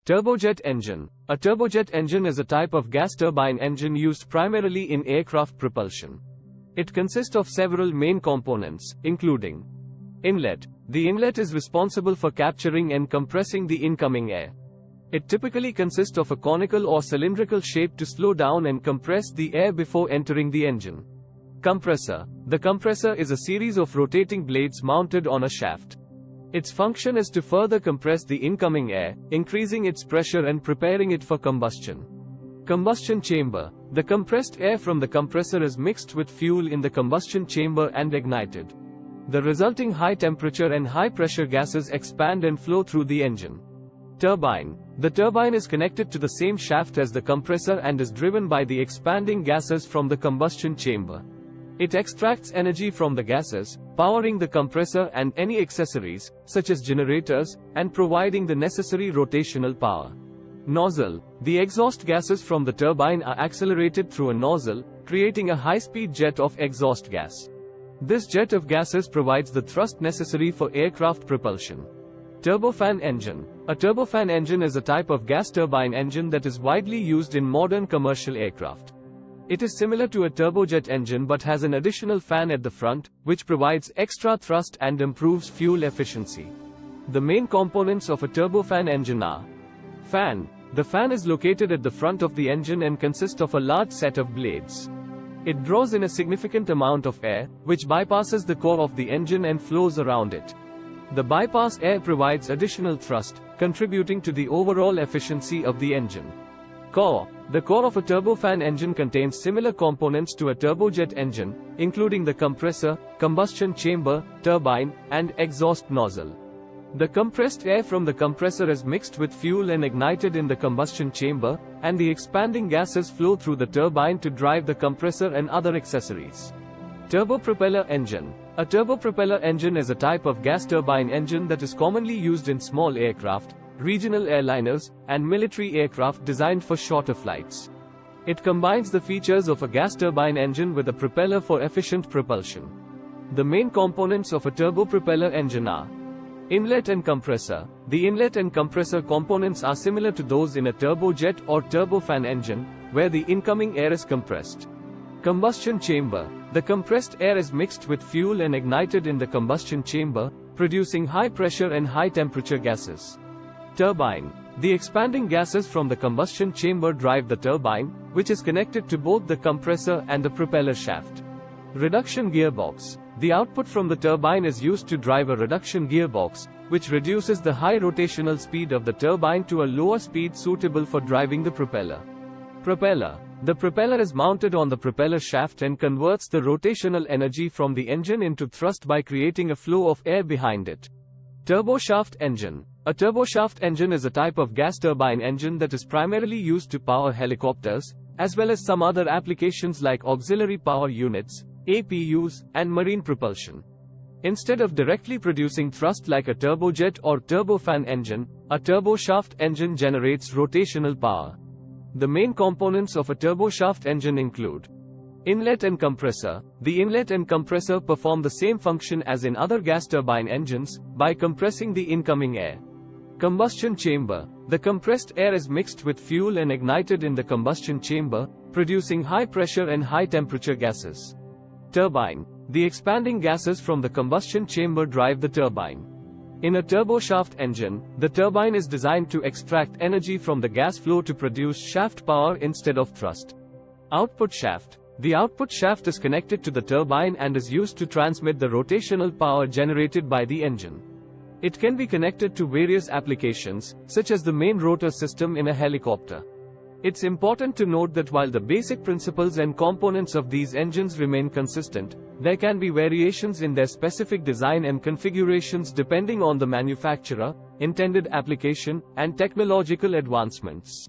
Turbojet engine. A turbojet engine is a type of gas turbine engine used primarily in aircraft propulsion. It consists of several main components, including inlet. The inlet is responsible for capturing and compressing the incoming air. It typically consists of a conical or cylindrical shape to slow down and compress the air before entering the engine. Compressor. The compressor is a series of rotating blades mounted on a shaft. Its function is to further compress the incoming air, increasing its pressure and preparing it for combustion. Combustion chamber. The compressed air from the compressor is mixed with fuel in the combustion chamber and ignited. The resulting high temperature and high pressure gases expand and flow through the engine. Turbine. The turbine is connected to the same shaft as the compressor and is driven by the expanding gases from the combustion chamber. It extracts energy from the gases, powering the compressor and any accessories, such as generators, and providing the necessary rotational power. Nozzle. The exhaust gases from the turbine are accelerated through a nozzle, creating a high-speed jet of exhaust gas. This jet of gases provides the thrust necessary for aircraft propulsion. Turbofan engine. A turbofan engine is a type of gas turbine engine that is widely used in modern commercial aircraft. It is similar to a turbojet engine but has an additional fan at the front, which provides extra thrust and improves fuel efficiency. The main components of a turbofan engine are fan. The fan is located at the front of the engine and consists of a large set of blades. It draws in a significant amount of air, which bypasses the core of the engine and flows around it. The bypass air provides additional thrust, contributing to the overall efficiency of the engine. Core. The core of a turbofan engine contains similar components to a turbojet engine, including the compressor, combustion chamber, turbine, and exhaust nozzle. The compressed air from the compressor is mixed with fuel and ignited in the combustion chamber, and the expanding gases flow through the turbine to drive the compressor and other accessories. Turbopropeller engine. A turbopropeller engine is a type of gas turbine engine that is commonly used in small aircraft, regional airliners, and military aircraft designed for shorter flights. It combines the features of a gas turbine engine with a propeller for efficient propulsion. The main components of a turbopropeller engine are inlet and compressor. The inlet and compressor components are similar to those in a turbojet or turbofan engine, where the incoming air is compressed. Combustion chamber. The compressed air is mixed with fuel and ignited in the combustion chamber, producing high pressure and high temperature gases. Turbine. The expanding gases from the combustion chamber drive the turbine, which is connected to both the compressor and the propeller shaft. Reduction gearbox. The output from the turbine is used to drive a reduction gearbox, which reduces the high rotational speed of the turbine to a lower speed suitable for driving the propeller. Propeller. The propeller is mounted on the propeller shaft and converts the rotational energy from the engine into thrust by creating a flow of air behind it. Turboshaft engine. A turboshaft engine is a type of gas turbine engine that is primarily used to power helicopters, as well as some other applications like auxiliary power units, APUs, and marine propulsion. Instead of directly producing thrust like a turbojet or turbofan engine, a turboshaft engine generates rotational power. The main components of a turboshaft engine include inlet and compressor. The inlet and compressor perform the same function as in other gas turbine engines, by compressing the incoming air. Combustion chamber. The compressed air is mixed with fuel and ignited in the combustion chamber, producing high pressure and high temperature gases. Turbine. The expanding gases from the combustion chamber drive the turbine. In a turboshaft engine, the turbine is designed to extract energy from the gas flow to produce shaft power instead of thrust. Output shaft. The output shaft is connected to the turbine and is used to transmit the rotational power generated by the engine. It can be connected to various applications, such as the main rotor system in a helicopter. It's important to note that while the basic principles and components of these engines remain consistent, there can be variations in their specific design and configurations depending on the manufacturer, intended application, and technological advancements.